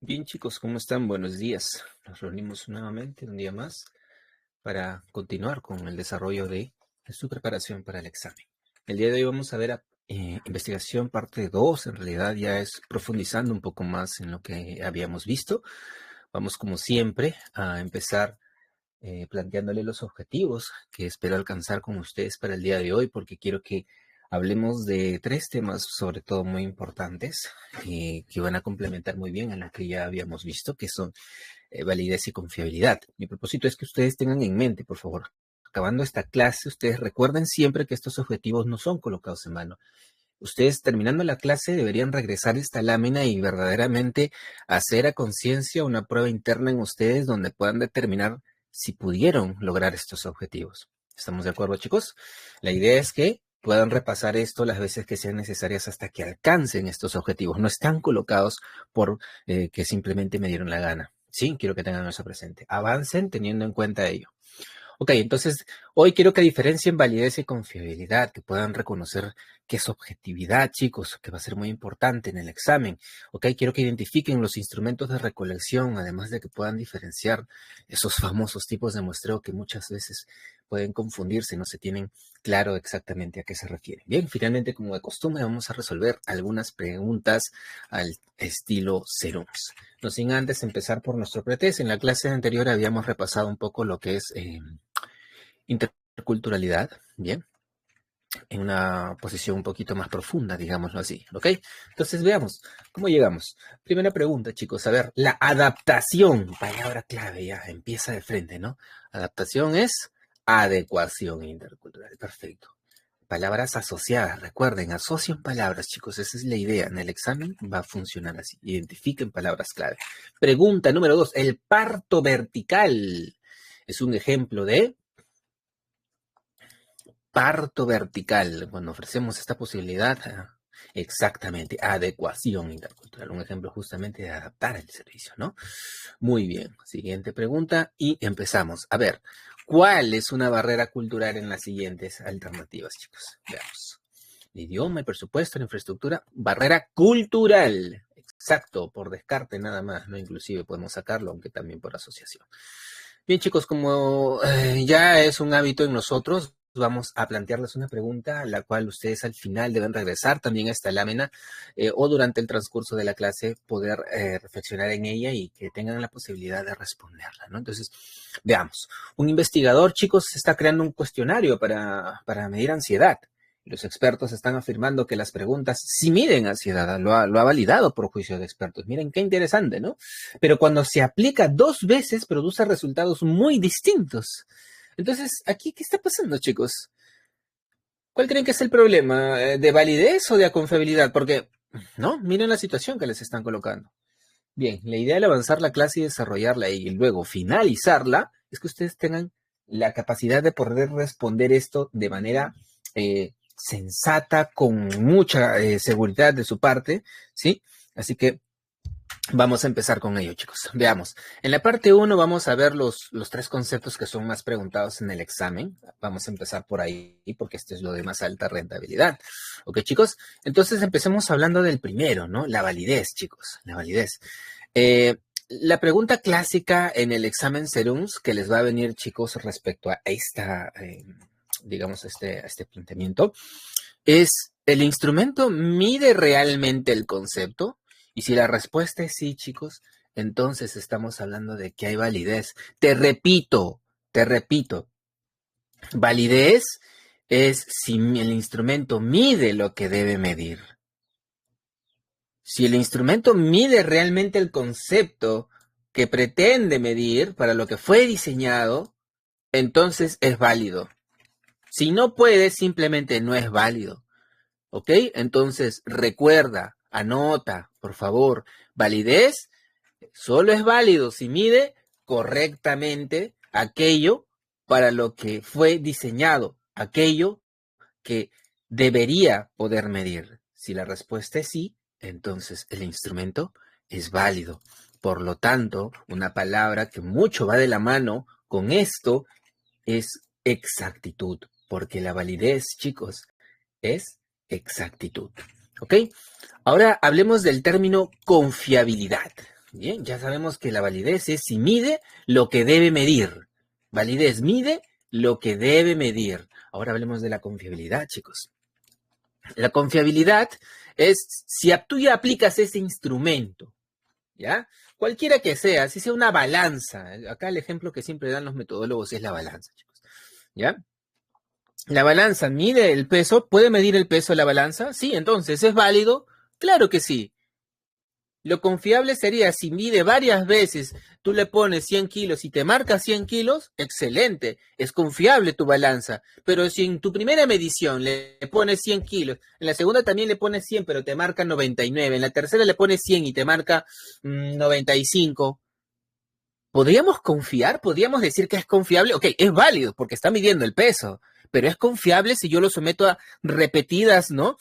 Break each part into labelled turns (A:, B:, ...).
A: Bien, chicos, ¿cómo están? Buenos días. Nos reunimos nuevamente un día más para continuar con el desarrollo de su preparación para el examen. El día de hoy vamos a ver investigación parte 2. En realidad ya es profundizando un poco más en lo que habíamos visto. Vamos, como siempre, a empezar planteándole los objetivos que espero alcanzar con ustedes para el día de hoy, porque quiero que hablemos de 3 temas, sobre todo muy importantes, que van a complementar muy bien a lo que ya habíamos visto, que son validez y confiabilidad. Mi propósito es que ustedes tengan en mente, por favor, acabando esta clase, ustedes recuerden siempre que estos objetivos no son colocados en mano. Ustedes, terminando la clase, deberían regresar esta lámina y verdaderamente hacer a conciencia una prueba interna en ustedes donde puedan determinar si pudieron lograr estos objetivos. ¿Estamos de acuerdo, chicos? La idea es que puedan repasar esto las veces que sean necesarias hasta que alcancen estos objetivos. No están colocados por que simplemente me dieron la gana. Sí, quiero que tengan eso presente. Avancen teniendo en cuenta ello. Ok, entonces hoy quiero que diferencien validez y confiabilidad, que puedan reconocer qué es objetividad, chicos, que va a ser muy importante en el examen. Ok, quiero que identifiquen los instrumentos de recolección, además de que puedan diferenciar esos famosos tipos de muestreo que muchas veces pueden confundirse, no se tienen claro exactamente a qué se refieren. Bien, finalmente, como de costumbre, vamos a resolver algunas preguntas al estilo Serums. No sin antes empezar por nuestro pretest. En la clase anterior habíamos repasado un poco lo que es interculturalidad, bien, en una posición un poquito más profunda, digámoslo así, ¿ok? Entonces veamos, ¿cómo llegamos? Primera pregunta, chicos, a ver, la adaptación, palabra clave, ya, empieza de frente, ¿no? Adaptación es adecuación intercultural, perfecto. Palabras asociadas, recuerden, asocien palabras, chicos, esa es la idea. En el examen va a funcionar así. Identifiquen palabras clave. Pregunta número 2, el parto vertical es un ejemplo de parto vertical. Cuando ofrecemos esta posibilidad, exactamente, adecuación intercultural. Un ejemplo justamente de adaptar el servicio, ¿no? Muy bien. Siguiente pregunta y empezamos. A ver, ¿cuál es una barrera cultural en las siguientes alternativas, chicos? Veamos. El idioma, el presupuesto, la infraestructura, barrera cultural. Exacto, por descarte nada más, ¿no? Inclusive podemos sacarlo, aunque también por asociación. Bien, chicos, como ya es un hábito en nosotros, vamos a plantearles una pregunta a la cual ustedes al final deben regresar también a esta lámina o durante el transcurso de la clase poder reflexionar en ella y que tengan la posibilidad de responderla, ¿no? Entonces, veamos. Un investigador, chicos, está creando un cuestionario para medir ansiedad. Los expertos están afirmando que las preguntas sí miden ansiedad, lo ha validado por juicio de expertos. Miren qué interesante, ¿no? Pero cuando se aplica 2 veces produce resultados muy distintos. Entonces, ¿aquí qué está pasando, chicos? ¿Cuál creen que es el problema? ¿De validez o de confiabilidad? Porque, no, miren la situación que les están colocando. Bien, la idea de avanzar la clase y desarrollarla y luego finalizarla es que ustedes tengan la capacidad de poder responder esto de manera sensata, con mucha seguridad de su parte, ¿sí? Así que vamos a empezar con ello, chicos. Veamos. En la parte 1 vamos a ver los 3 conceptos que son más preguntados en el examen. Vamos a empezar por ahí porque este es lo de más alta rentabilidad. ¿Ok, chicos? Entonces empecemos hablando del primero, ¿no? La validez, chicos. La validez. La pregunta clásica en el examen Serums que les va a venir, chicos, respecto a esta, digamos, este planteamiento, es, ¿el instrumento mide realmente el concepto? Y si la respuesta es sí, chicos, entonces estamos hablando de que hay validez. Te repito, validez es si el instrumento mide lo que debe medir. Si el instrumento mide realmente el concepto que pretende medir para lo que fue diseñado, entonces es válido. Si no puede, simplemente no es válido. ¿Ok? Entonces, recuerda, anota, por favor, validez solo es válido si mide correctamente aquello para lo que fue diseñado, aquello que debería poder medir. Si la respuesta es sí, entonces el instrumento es válido. Por lo tanto, una palabra que mucho va de la mano con esto es exactitud, porque la validez, chicos, es exactitud. ¿Ok? Ahora hablemos del término confiabilidad. Bien, ya sabemos que la validez es si mide lo que debe medir. Validez mide lo que debe medir. Ahora hablemos de la confiabilidad, chicos. La confiabilidad es si tú ya aplicas ese instrumento, ¿ya? Cualquiera que sea, si sea una balanza. Acá el ejemplo que siempre dan los metodólogos es la balanza, chicos, ¿ya? La balanza mide el peso. ¿Puede medir el peso de la balanza? Sí, entonces, ¿es válido? Claro que sí. Lo confiable sería si mide varias veces, tú le pones 100 kilos y te marca 100 kilos, excelente, es confiable tu balanza. Pero si en tu primera medición le pones 100 kilos, en la segunda también le pones 100, pero te marca 99, en la tercera le pones 100 y te marca 95, ¿podríamos confiar? ¿Podríamos decir que es confiable? Ok, es válido porque está midiendo el peso, pero es confiable si yo lo someto a repetidas, ¿no?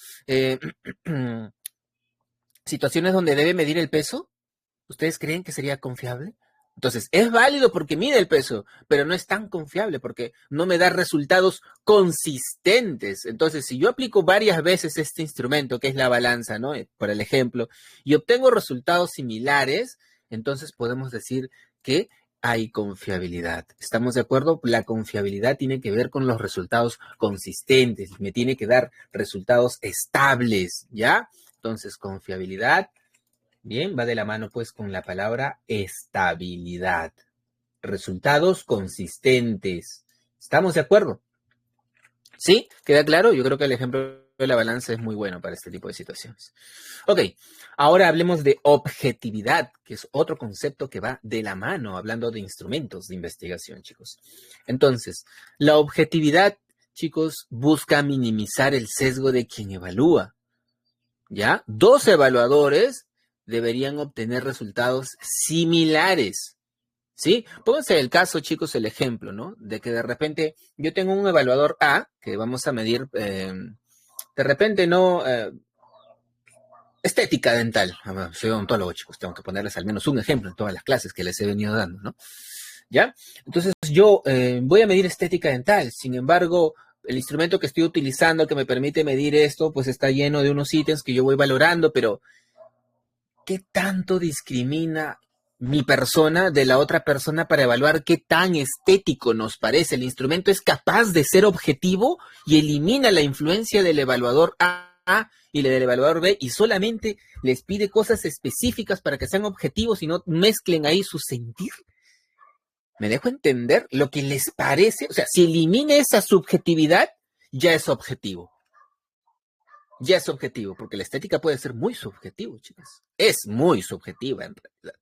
A: Situaciones donde debe medir el peso. ¿Ustedes creen que sería confiable? Entonces, es válido porque mide el peso, pero no es tan confiable porque no me da resultados consistentes. Entonces, si yo aplico varias veces este instrumento, que es la balanza, ¿no? Por el ejemplo, y obtengo resultados similares, entonces podemos decir que hay confiabilidad. ¿Estamos de acuerdo? La confiabilidad tiene que ver con los resultados consistentes, me tiene que dar resultados estables, ¿ya? Entonces, confiabilidad. Bien, va de la mano pues con la palabra estabilidad. Resultados consistentes. ¿Estamos de acuerdo? ¿Sí? ¿Queda claro? Yo creo que el ejemplo de la balanza es muy bueno para este tipo de situaciones. Ok, ahora hablemos de objetividad, que es otro concepto que va de la mano, hablando de instrumentos de investigación, chicos. Entonces, la objetividad, chicos, busca minimizar el sesgo de quien evalúa. ¿Ya? Dos evaluadores deberían obtener resultados similares, ¿sí? Pónganse el caso, chicos, el ejemplo, ¿no? De que de repente yo tengo un evaluador A, que vamos a medir, de repente no, estética dental. Soy odontólogo, chicos, tengo que ponerles al menos un ejemplo en todas las clases que les he venido dando, ¿no? ¿Ya? Entonces yo voy a medir estética dental, sin embargo, el instrumento que estoy utilizando que me permite medir esto, pues está lleno de unos ítems que yo voy valorando, pero ¿qué tanto discrimina mi persona de la otra persona para evaluar qué tan estético nos parece? ¿El instrumento es capaz de ser objetivo y elimina la influencia del evaluador A y del evaluador B y solamente les pide cosas específicas para que sean objetivos y no mezclen ahí su sentir? ¿Me dejo entender lo que les parece? O sea, si elimina esa subjetividad, ya es objetivo. Ya es objetivo, porque la estética puede ser muy subjetivo, chicos. Es muy subjetiva en realidad.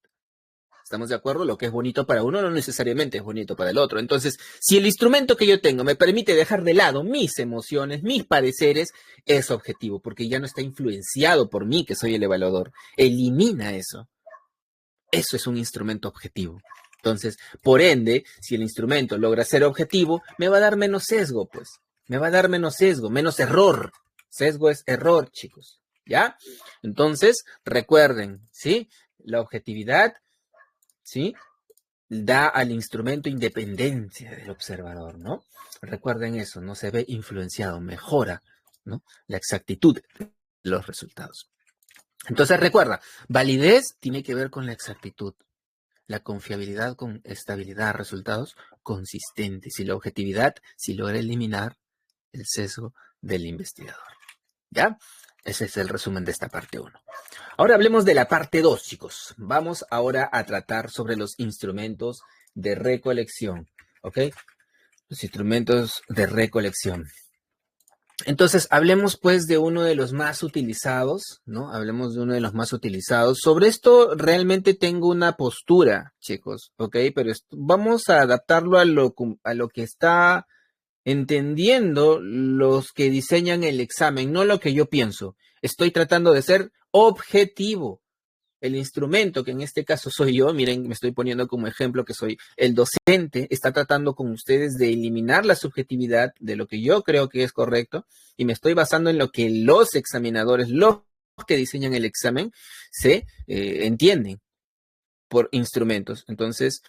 A: ¿Estamos de acuerdo? Lo que es bonito para uno no necesariamente es bonito para el otro. Entonces, si el instrumento que yo tengo me permite dejar de lado mis emociones, mis pareceres, es objetivo, porque ya no está influenciado por mí, que soy el evaluador. Elimina eso. Eso es un instrumento objetivo. Entonces, por ende, si el instrumento logra ser objetivo, me va a dar menos sesgo, pues. Me va a dar menos sesgo, menos error. Sesgo es error, chicos. ¿Ya? Entonces, recuerden, ¿sí? La objetividad, ¿sí? Da al instrumento independencia del observador, ¿no? Recuerden eso, no se ve influenciado, mejora, ¿no? La exactitud de los resultados. Entonces, recuerda, validez tiene que ver con la exactitud. La confiabilidad con estabilidad, resultados consistentes y la objetividad si logra eliminar el sesgo del investigador. ¿Ya? Ese es el resumen de esta parte 1. Ahora hablemos de la parte 2, chicos. Vamos ahora a tratar sobre los instrumentos de recolección. ¿Ok? Los instrumentos de recolección. Entonces, hablemos pues de uno de los más utilizados, ¿no? Hablemos de uno de los más utilizados. Sobre esto realmente tengo una postura, chicos, ¿ok? Pero vamos a adaptarlo a lo que está entendiendo los que diseñan el examen, no lo que yo pienso. Estoy tratando de ser objetivo. El instrumento, que en este caso soy yo, miren, me estoy poniendo como ejemplo que soy el docente, está tratando con ustedes de eliminar la subjetividad de lo que yo creo que es correcto y me estoy basando en lo que los examinadores, los que diseñan el examen, se entienden por instrumentos. Entonces,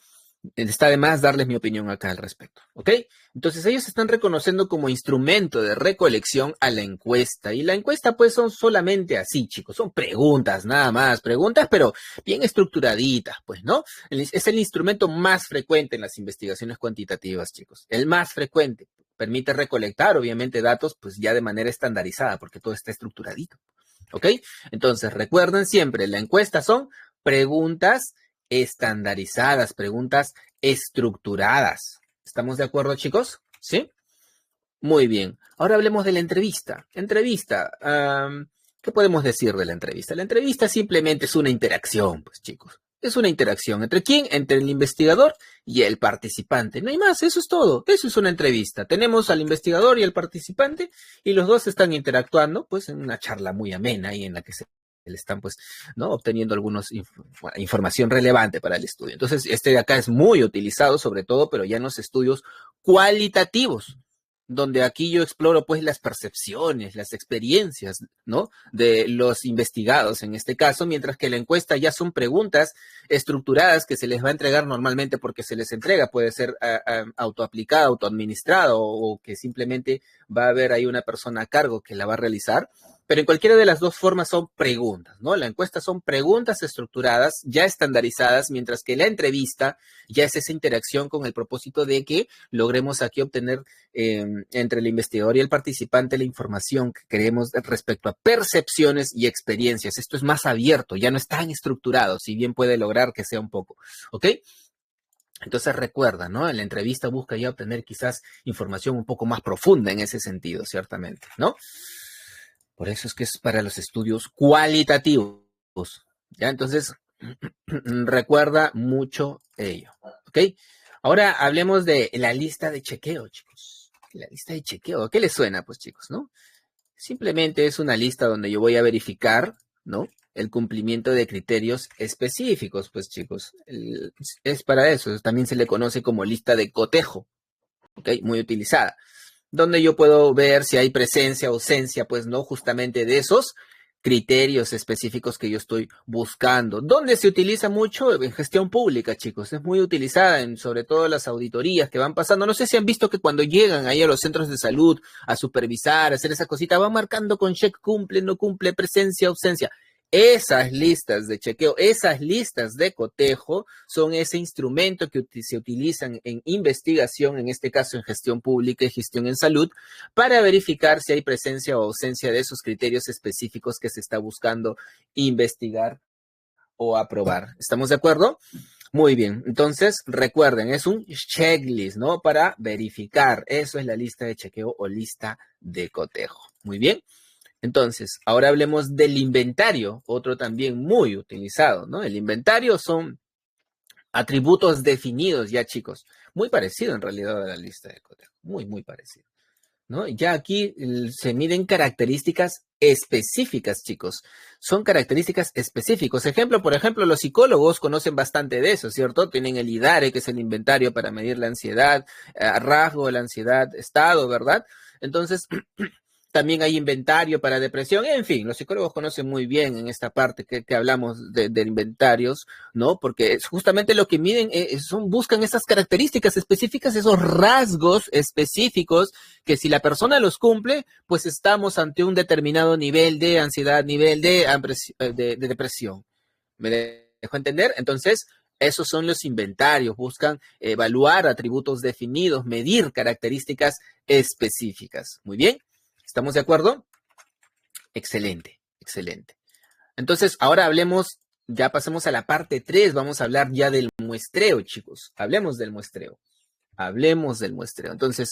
A: Está de más darles mi opinión acá al respecto, ¿ok? Entonces ellos están reconociendo como instrumento de recolección a la encuesta. Y la encuesta pues son solamente así, chicos, son preguntas, nada más, preguntas, pero bien estructuraditas, pues, ¿no? Es el instrumento más frecuente en las investigaciones cuantitativas, chicos, el más frecuente. Permite recolectar, obviamente, datos pues ya de manera estandarizada, porque todo está estructuradito, ¿ok? Entonces recuerden siempre, la encuesta son preguntas estandarizadas, preguntas estructuradas. ¿Estamos de acuerdo, chicos? ¿Sí? Muy bien. Ahora hablemos de la entrevista. Entrevista. ¿Qué podemos decir de la entrevista? La entrevista simplemente es una interacción, pues, chicos. Es una interacción. ¿Entre quién? Entre el investigador y el participante. No hay más, eso es todo. Eso es una entrevista. Tenemos al investigador y al participante y los dos están interactuando, pues, en una charla muy amena y en la que se le están, pues, ¿no? Obteniendo algunos información relevante para el estudio. Entonces, este de acá es muy utilizado, sobre todo, pero ya en los estudios cualitativos, donde aquí yo exploro pues las percepciones, las experiencias, ¿no? De los investigados en este caso, mientras que la encuesta ya son preguntas estructuradas que se les va a entregar normalmente porque se les entrega, puede ser autoaplicada, autoadministrada o que simplemente va a haber ahí una persona a cargo que la va a realizar. Pero en cualquiera de las dos formas son preguntas, ¿no? La encuesta son preguntas estructuradas, ya estandarizadas, mientras que la entrevista ya es esa interacción con el propósito de que logremos aquí obtener entre el investigador y el participante la información que queremos respecto a percepciones y experiencias. Esto es más abierto, ya no es tan estructurado, si bien puede lograr que sea un poco, ¿ok? Entonces recuerda, ¿no? En la entrevista busca ya obtener quizás información un poco más profunda en ese sentido, ciertamente, ¿no? Por eso es que es para los estudios cualitativos, ¿ya? Entonces, recuerda mucho ello, ¿ok? Ahora hablemos de la lista de chequeo, chicos. La lista de chequeo, ¿qué les suena, pues, chicos, no? Simplemente es una lista donde yo voy a verificar, ¿no? El cumplimiento de criterios específicos, pues, chicos. Es para eso, también se le conoce como lista de cotejo, ¿ok? Muy utilizada, donde yo puedo ver si hay presencia o ausencia, pues no justamente de esos criterios específicos que yo estoy buscando. ¿Dónde se utiliza mucho? En gestión pública, chicos. Es muy utilizada en sobre todo las auditorías que van pasando. No sé si han visto que cuando llegan ahí a los centros de salud a supervisar, a hacer esa cosita, van marcando con check cumple, no cumple, presencia, ausencia. Esas listas de chequeo, esas listas de cotejo son ese instrumento que se utilizan en investigación, en este caso en gestión pública y gestión en salud, para verificar si hay presencia o ausencia de esos criterios específicos que se está buscando investigar o aprobar. ¿Estamos de acuerdo? Muy bien, entonces recuerden, es un checklist, ¿no? Para verificar, eso es la lista de chequeo o lista de cotejo. Muy bien. Entonces, ahora hablemos del inventario, otro también muy utilizado, ¿no? El inventario son atributos definidos ya, chicos. Muy parecido en realidad a la lista de cotejo, muy parecido, ¿no? Ya aquí se miden características específicas, chicos. Son características específicas. Ejemplo, por ejemplo, los psicólogos conocen bastante de eso, ¿cierto? Tienen el IDARE, que es el inventario para medir la ansiedad, rasgo de la ansiedad, estado, ¿verdad? Entonces, también hay inventario para depresión, en fin, los psicólogos conocen muy bien en esta parte que hablamos de inventarios, ¿no? Porque es justamente lo que miden, buscan esas características específicas, esos rasgos específicos, que si la persona los cumple, pues estamos ante un determinado nivel de ansiedad, nivel de depresión. ¿Me dejo entender? Entonces, esos son los inventarios, buscan evaluar atributos definidos, medir características específicas. Muy bien. ¿Estamos de acuerdo? Excelente, excelente. Entonces, ahora hablemos, ya pasemos a la parte 3, vamos a hablar ya del muestreo, chicos. Hablemos del muestreo. Hablemos del muestreo. Entonces,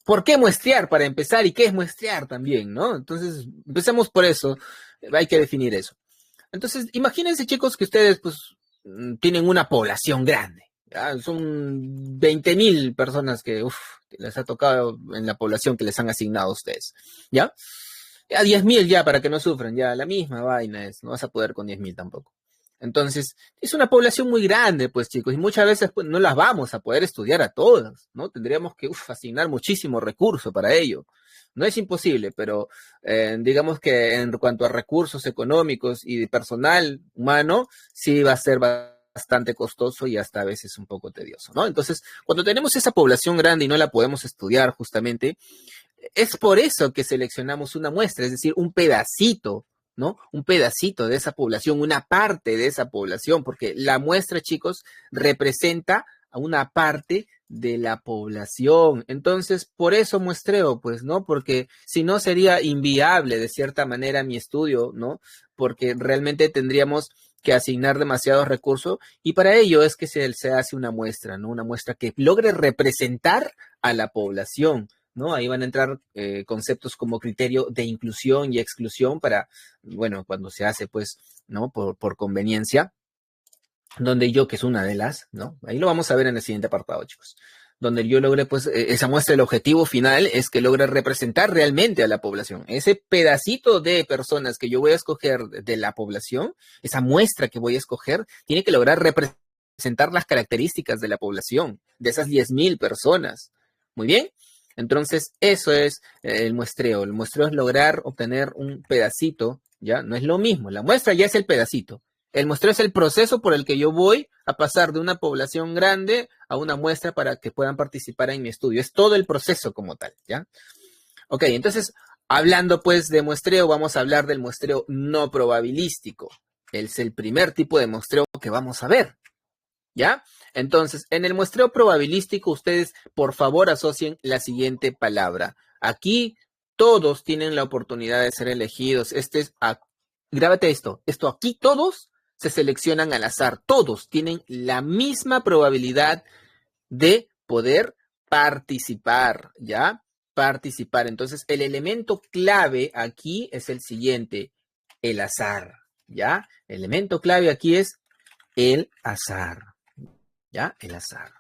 A: ¿por qué muestrear para empezar? ¿Y qué es muestrear también, no? Entonces, empecemos por eso. Hay que definir eso. Entonces, imagínense, chicos, que ustedes, pues, tienen una población grande. ¿Ya? Son 20,000 personas que les ha tocado en la población que les han asignado a ustedes. ¿Ya? A 10,000 ya, para que no sufran, ya la misma vaina es, no vas a poder con 10,000 tampoco. Entonces, es una población muy grande, pues chicos, y muchas veces pues, no las vamos a poder estudiar a todas, ¿no? Tendríamos que asignar muchísimo recurso para ello. No es imposible, pero digamos que en cuanto a recursos económicos y de personal humano, sí va a ser bastante costoso y hasta a veces un poco tedioso, ¿no? Entonces, cuando tenemos esa población grande y no la podemos estudiar justamente, es por eso que seleccionamos una muestra, es decir, un pedacito, ¿no? Un pedacito de esa población, una parte de esa población, porque la muestra, chicos, representa a una parte de la población. Entonces, por eso muestreo, pues, ¿no? Porque si no sería inviable de cierta manera mi estudio, ¿no? Porque realmente tendríamos que asignar demasiados recursos y para ello es que se hace una muestra, ¿no? Una muestra que logre representar a la población, ¿no? Ahí van a entrar conceptos como criterio de inclusión y exclusión para, bueno, cuando se hace, pues, ¿no? Por conveniencia, donde yo, que es una de las, ¿no? Ahí lo vamos a ver en el siguiente apartado, chicos. Donde yo logre, pues, esa muestra, el objetivo final es que logre representar realmente a la población. Ese pedacito de personas que yo voy a escoger de la población, esa muestra que voy a escoger, tiene que lograr representar las características de la población, de esas 10.000 personas. Muy bien. Entonces, eso es el muestreo. El muestreo es lograr obtener un pedacito, ¿ya? No es lo mismo. La muestra ya es el pedacito. El muestreo es el proceso por el que yo voy a pasar de una población grande a una muestra para que puedan participar en mi estudio. Es todo el proceso como tal, ¿ya? Ok, entonces, hablando pues de muestreo, vamos a hablar del muestreo no probabilístico. Es el primer tipo de muestreo que vamos a ver, ¿ya? Entonces, en el muestreo probabilístico, ustedes, por favor, asocien la siguiente palabra. Aquí, todos tienen la oportunidad de ser elegidos. Grábate esto. Aquí todos se seleccionan al azar. Todos tienen la misma probabilidad de poder participar, ¿ya? Participar. Entonces, el elemento clave aquí es el siguiente, el azar, ¿ya? El elemento clave aquí es el azar, ¿ya? El azar.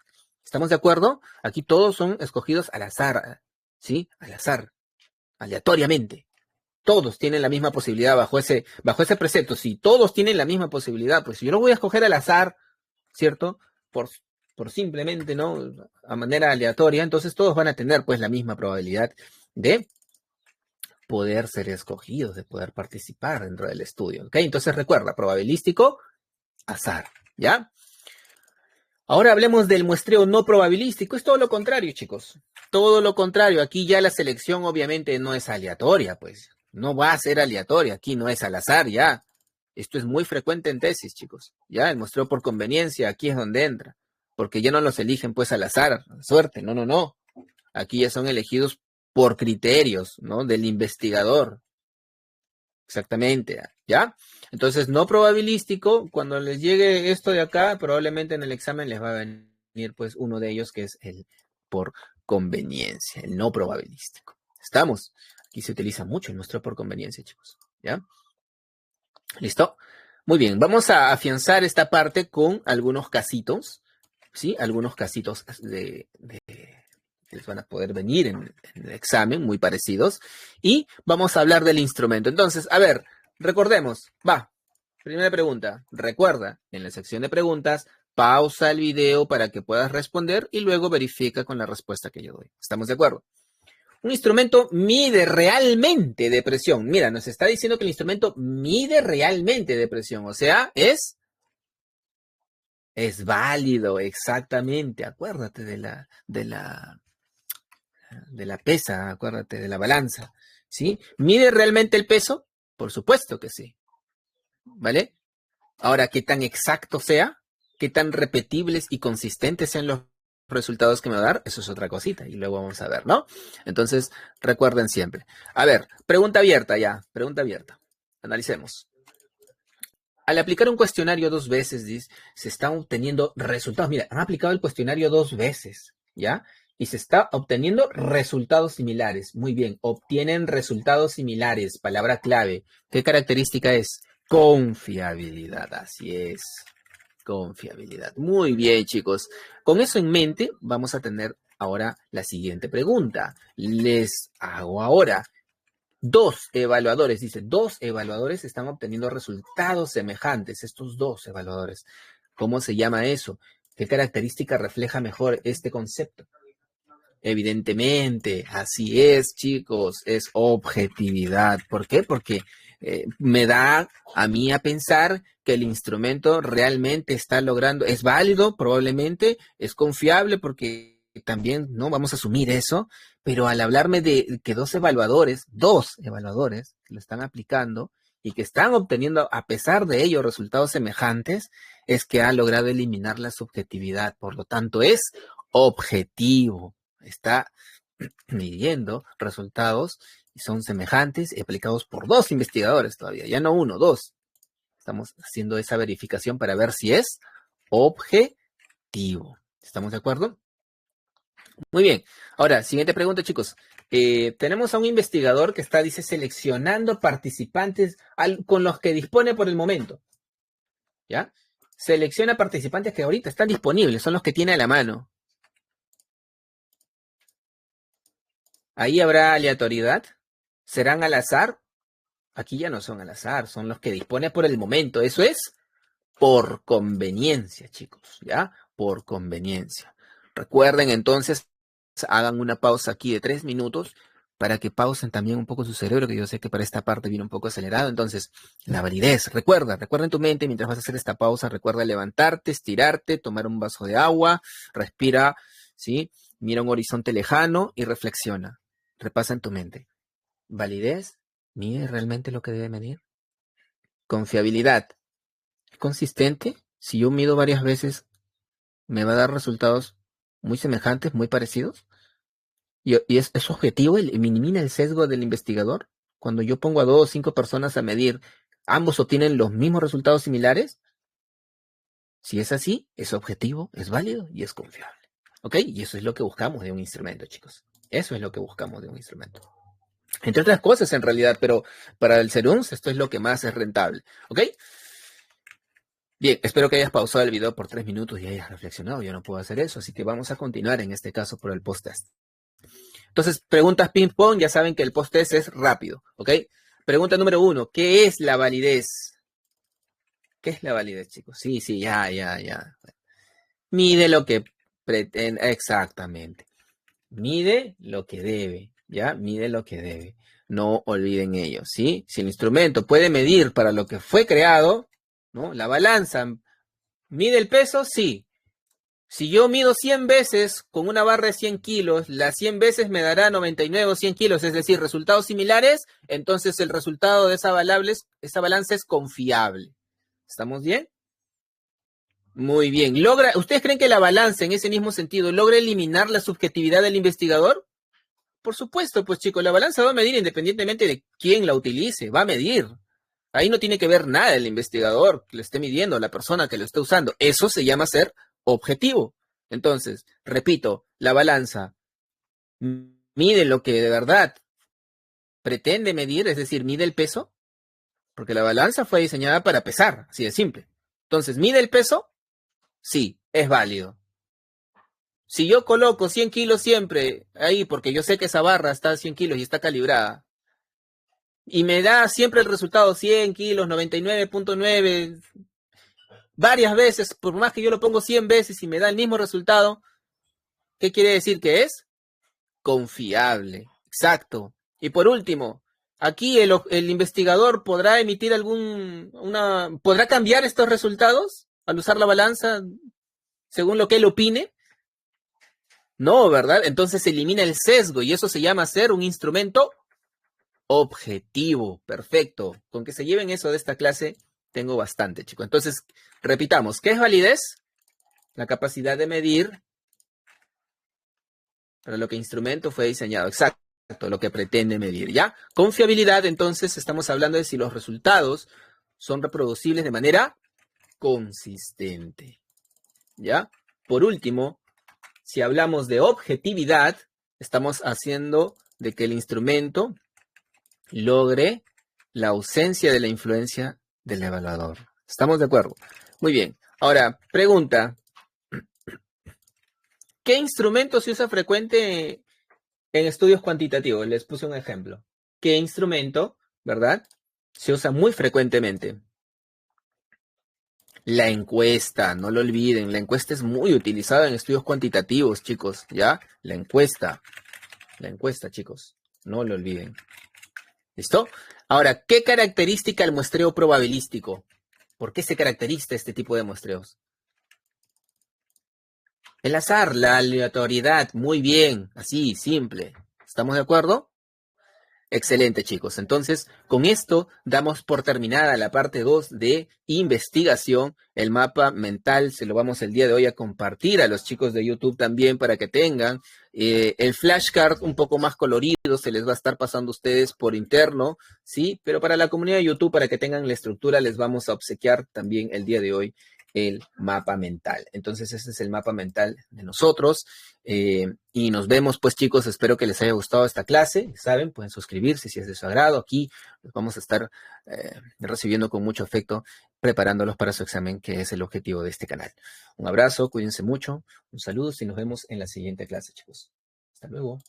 A: ¿Estamos de acuerdo? Aquí todos son escogidos al azar, ¿sí? Al azar, aleatoriamente. Todos tienen la misma posibilidad bajo ese precepto. Si todos tienen la misma posibilidad, pues yo lo voy a escoger al azar, ¿cierto? Por simplemente, ¿no? A manera aleatoria, entonces todos van a tener pues la misma probabilidad de poder ser escogidos, de poder participar dentro del estudio, ¿ok? Entonces recuerda, probabilístico, azar, ¿ya? Ahora hablemos del muestreo no probabilístico. Es todo lo contrario, chicos. Todo lo contrario. Aquí ya la selección obviamente no es aleatoria, pues. No va a ser aleatoria. Aquí no es al azar, ya. Esto es muy frecuente en tesis, chicos. Ya, el muestreo por conveniencia, aquí es donde entra. Porque ya no los eligen, pues, al azar, suerte. No, no, no. Aquí ya son elegidos por criterios, ¿no? Del investigador. Exactamente, ¿ya? Entonces, no probabilístico, cuando les llegue esto de acá, probablemente en el examen les va a venir pues uno de ellos que es el por conveniencia, el no probabilístico. ¿Estamos? Aquí se utiliza mucho el muestreo por conveniencia, chicos, ¿ya? ¿Listo? Muy bien, vamos a afianzar esta parte con algunos casitos, ¿sí? Algunos casitos que les van a poder venir en el examen, muy parecidos. Y vamos a hablar del instrumento. Entonces, a ver, recordemos, primera pregunta. Recuerda, en la sección de preguntas, pausa el video para que puedas responder y luego verifica con la respuesta que yo doy. ¿Estamos de acuerdo? Un instrumento mide realmente de presión. Mira, nos está diciendo que el instrumento mide realmente de presión. O sea, es válido, exactamente. Acuérdate de la pesa, acuérdate de la balanza, ¿sí? ¿Mide realmente el peso? Por supuesto que sí, ¿vale? Ahora, ¿qué tan exacto sea? ¿Qué tan repetibles y consistentes sean los resultados que me va a dar? Eso es otra cosita y luego vamos a ver, ¿no? Entonces, recuerden siempre. A ver, pregunta abierta ya, pregunta abierta. Analicemos. Al aplicar un cuestionario 2 veces, se están obteniendo resultados. Mira, han aplicado el cuestionario 2 veces, ¿ya? Y se está obteniendo resultados similares. Muy bien, obtienen resultados similares. Palabra clave. ¿Qué característica es? Confiabilidad, así es. Confiabilidad. Muy bien, chicos. Con eso en mente, vamos a tener ahora la siguiente pregunta. Les hago ahora. 2 evaluadores, dice, 2 evaluadores están obteniendo resultados semejantes, estos 2 evaluadores. ¿Cómo se llama eso? ¿Qué característica refleja mejor este concepto? Evidentemente, así es, chicos, es objetividad. ¿Por qué? Porque me da a mí a pensar que el instrumento realmente está logrando, es válido, probablemente, es confiable porque también, ¿no? Vamos a asumir eso, pero al hablarme de que dos evaluadores que lo están aplicando y que están obteniendo, a pesar de ello, resultados semejantes, es que ha logrado eliminar la subjetividad. Por lo tanto, es objetivo. Está midiendo resultados y son semejantes y aplicados por dos investigadores todavía, ya no uno, dos. Estamos haciendo esa verificación para ver si es objetivo. ¿Estamos de acuerdo? Muy bien. Ahora, siguiente pregunta, chicos. Tenemos a un investigador que está, dice, seleccionando participantes con los que dispone por el momento. ¿Ya? Selecciona participantes que ahorita están disponibles, son los que tiene a la mano. Ahí habrá aleatoriedad. ¿Serán al azar? Aquí ya no son al azar, son los que dispone por el momento. Eso es por conveniencia, chicos, ¿ya? Por conveniencia. Recuerden entonces, hagan una pausa aquí de 3 minutos para que pausen también un poco su cerebro, que yo sé que para esta parte viene un poco acelerado. Entonces, la validez, recuerda en tu mente mientras vas a hacer esta pausa, recuerda levantarte, estirarte, tomar un vaso de agua, respira, ¿sí? Mira un horizonte lejano y reflexiona. Repasa en tu mente. Validez, ¿mide realmente lo que debe medir? Confiabilidad, ¿es consistente? Si yo mido varias veces, ¿me va a dar resultados muy semejantes, muy parecidos? ¿Y es objetivo? ¿Elimina el sesgo del investigador? Cuando yo pongo a 2 o 5 personas a medir, ¿ambos obtienen los mismos resultados similares? Si es así, es objetivo, es válido y es confiable. ¿Ok? Y eso es lo que buscamos de un instrumento, chicos. Eso es lo que buscamos de un instrumento. Entre otras cosas, en realidad, pero para el Seruns esto es lo que más es rentable. ¿Ok? Bien, espero que hayas pausado el video por 3 minutos y hayas reflexionado. Yo no puedo hacer eso, así que vamos a continuar en este caso por el post-test. Entonces, preguntas ping-pong, ya saben que el post-test es rápido, ¿ok? Pregunta número 1, ¿qué es la validez? ¿Qué es la validez, chicos? Sí, ya. Mide lo que pretende, exactamente. Mide lo que debe, ¿ya? Mide lo que debe. No olviden ello, ¿sí? Si el instrumento puede medir para lo que fue creado, ¿no? La balanza, ¿mide el peso? Sí. Si yo mido 100 veces con una barra de 100 kilos, las 100 veces me dará 99 o 100 kilos, es decir, resultados similares, entonces el resultado de esa balanza es confiable. ¿Estamos bien? Muy bien. ¿Ustedes creen que la balanza en ese mismo sentido logra eliminar la subjetividad del investigador? Por supuesto, pues chicos, la balanza va a medir independientemente de quién la utilice, va a medir. Ahí no tiene que ver nada el investigador que lo esté midiendo, la persona que lo esté usando. Eso se llama ser objetivo. Entonces, repito, la balanza mide lo que de verdad pretende medir, es decir, mide el peso, porque la balanza fue diseñada para pesar, así de simple. Entonces, ¿mide el peso? Sí, es válido. Si yo coloco 100 kilos siempre ahí, porque yo sé que esa barra está a 100 kilos y está calibrada, y me da siempre el resultado 100 kilos, 99.9, varias veces, por más que yo lo pongo 100 veces y me da el mismo resultado, ¿qué quiere decir que es? Confiable. Exacto. Y por último, aquí el investigador podrá emitir ¿podrá cambiar estos resultados al usar la balanza según lo que él opine? No, ¿verdad? Entonces se elimina el sesgo y eso se llama ser un instrumento objetivo. Perfecto. Con que se lleven eso de esta clase, tengo bastante, chicos. Entonces, repitamos, ¿qué es validez? La capacidad de medir para lo que instrumento fue diseñado. Exacto, lo que pretende medir, ¿ya? Confiabilidad, entonces, estamos hablando de si los resultados son reproducibles de manera consistente, ¿ya? Por último, si hablamos de objetividad, estamos haciendo de que el instrumento logre la ausencia de la influencia del evaluador. ¿Estamos de acuerdo? Muy bien. Ahora, pregunta. ¿Qué instrumento se usa frecuente en estudios cuantitativos? Les puse un ejemplo. ¿Qué instrumento, verdad, se usa muy frecuentemente? La encuesta, no lo olviden. La encuesta es muy utilizada en estudios cuantitativos, chicos, ¿ya? La encuesta, chicos, no lo olviden. ¿Listo? Ahora, ¿qué caracteriza el muestreo probabilístico? ¿Por qué se caracteriza este tipo de muestreos? El azar, la aleatoriedad, muy bien, así, simple. ¿Estamos de acuerdo? Excelente, chicos. Entonces, con esto damos por terminada la parte 2 de investigación. El mapa mental se lo vamos el día de hoy a compartir a los chicos de YouTube también para que tengan. El flashcard un poco más colorido se les va a estar pasando a ustedes por interno, ¿sí? Pero para la comunidad de YouTube, para que tengan la estructura, les vamos a obsequiar también el día de hoy el mapa mental. Entonces, ese es el mapa mental de nosotros. Y nos vemos, pues, chicos. Espero que les haya gustado esta clase. Saben, pueden suscribirse si es de su agrado. Aquí los vamos a estar recibiendo con mucho afecto, preparándolos para su examen, que es el objetivo de este canal. Un abrazo, cuídense mucho, un saludo y nos vemos en la siguiente clase, chicos. Hasta luego.